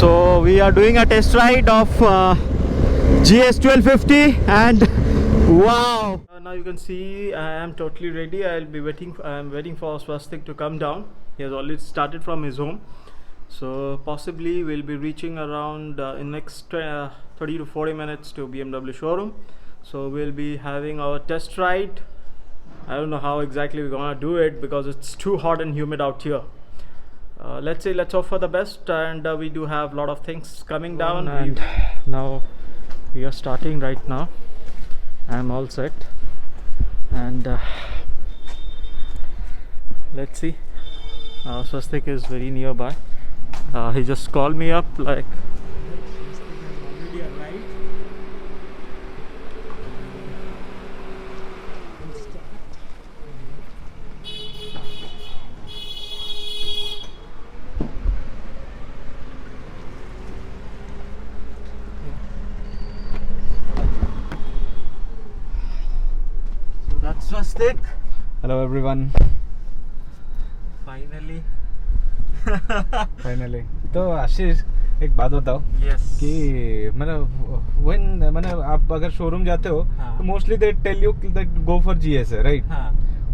So we are doing a test ride of GS 1250 and wow! Now you can see I am totally ready. I am waiting for Swastik to come down. He has already started from his home. So possibly we'll be reaching around in next 30 to 40 minutes to BMW showroom. So we'll be having our test ride. I don't know how exactly we're gonna do it because it's too hot and humid out here. Let's hope for the best, and we do have a lot of things coming down, and now we are starting right now. I'm all set, and let's see. Swastik is very nearby. He just called me up like Swastik. Hello everyone. Finally. तो आशीष एक बात बताओ Yes. कि मतलब आप अगर showroom जाते हो तो mostly they tell you that go for GS है, राइट?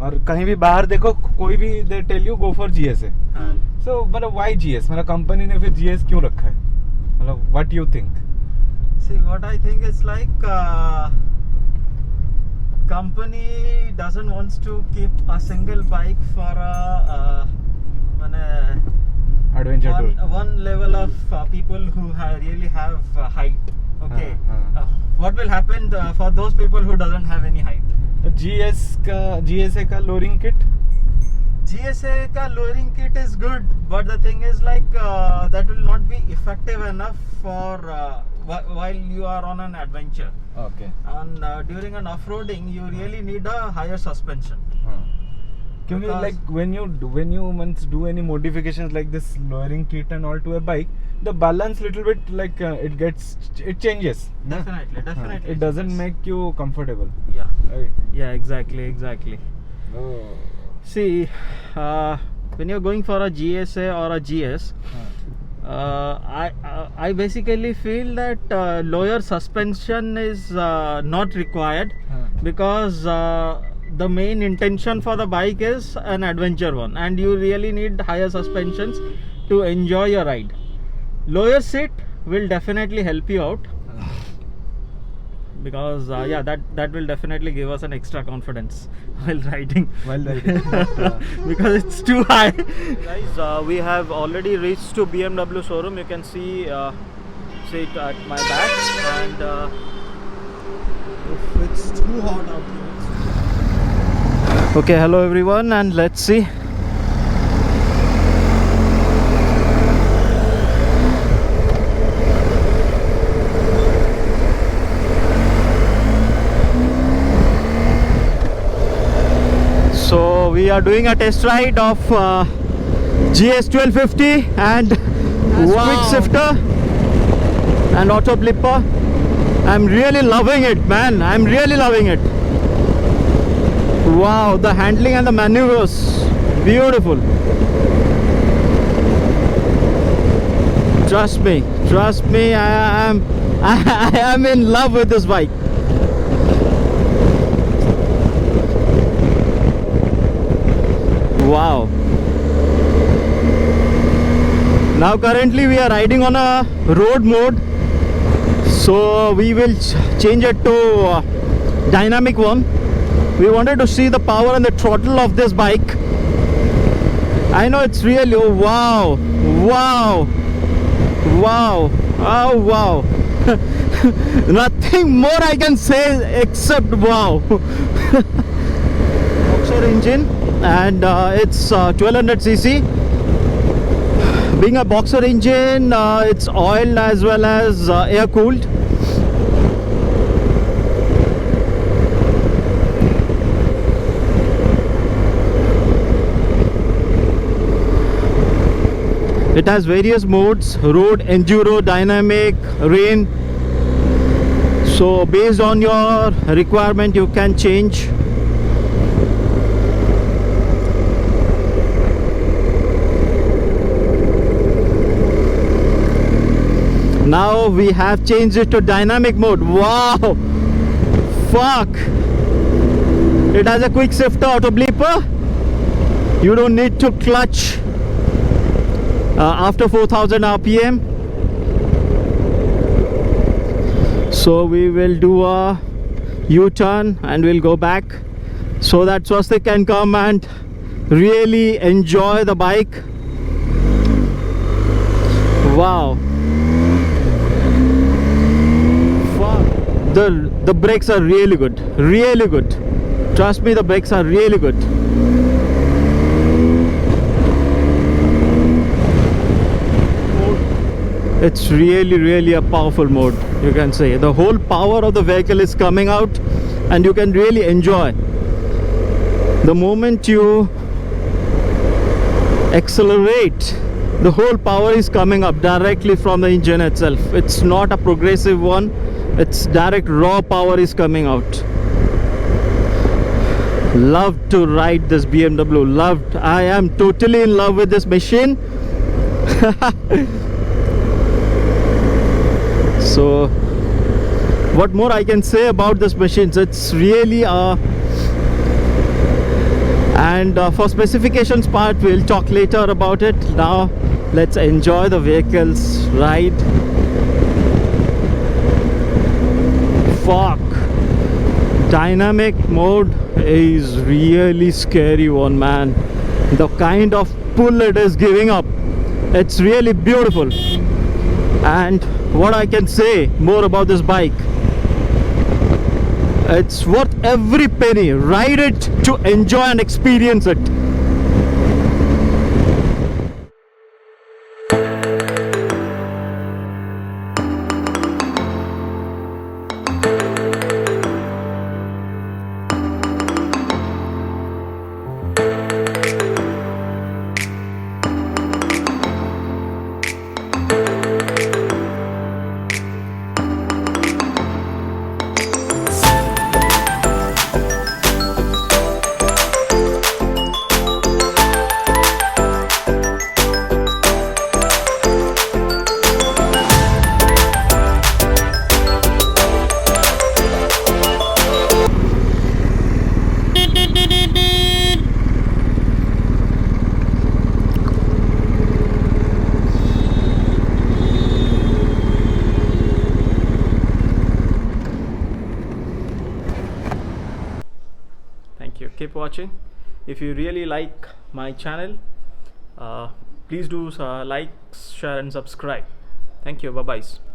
और कहीं भी बाहर देखो कोई भी they tell you go for GS है. सो मतलब व्हाई जीएस? मतलब कंपनी ने फिर जीएस क्यों रखा है? मतलब what you think? See, what I think is like company doesn't want to keep a single bike for a adventure tour. One level of people who really have height. Okay. What will happen for those people who doesn't have any height? GSA का lowering kit? GSA का lowering kit is good, but the thing is like that will not be effective enough for while you are on an adventure. Okay. And during an off-roading, you really need a higher suspension. क्योंकि like when you do any modifications like this lowering kit and all to a bike, the balance little bit like it changes. Definitely. It doesn't make you comfortable. Yeah. Right. Yeah. Exactly. Oh. See, when you're going for a GSA or a GS, I basically feel that lower suspension is not required because the main intention for the bike is an adventure one, and you really need higher suspensions to enjoy your ride. Lower seat will definitely help you out because that will definitely give us an extra confidence while riding. Because it's too high. Guys, we have already reached to BMW showroom. You can see it at my back, and it's too hot out here. Okay, hello everyone, and let's see. So we are doing a test ride of GS 1250 and Quick Shifter and Auto Blipper. I'm really loving it, man. I'm really loving it. Wow, the handling and the maneuvers, beautiful. Trust me, I am in love with this bike. Wow. Now currently we are riding on a road mode, so we will change it to dynamic one. We wanted to see the power and the throttle of this bike. I know it's really, oh wow, nothing more I can say except wow. Boxer engine, and it's 1200cc. Being a boxer engine, it's oiled as well as air cooled. It has various modes: road, enduro, dynamic, rain. So based on your requirement you can change. Now we have changed it to dynamic mode. Wow, fuck, it has a quick shifter auto bleeper. You don't need to clutch after 4000 rpm. So we will do a U-turn and we'll go back so that Swastik can come and really enjoy the bike. Wow, the brakes are really good, really good. Trust me, the brakes are really good. It's really a powerful mode, you can say. The whole power of the vehicle is coming out and you can really enjoy. The moment you accelerate, the whole power is coming up directly from the engine itself. It's not a progressive one, it's direct raw power is coming out. Love to ride this BMW, loved. I am totally in love with this machine. So what more I can say about this machine? It's really and for specifications part we'll talk later about it. Now let's enjoy the vehicle's ride. Fuck, dynamic mode is really scary one, man. The kind of pull it is giving up, it's really beautiful. And what I can say more about this bike, it's worth every penny. Ride it to enjoy and experience it. Thank you. Keep watching. If you really like my channel, please do like, share and subscribe. Thank you. Bye bye.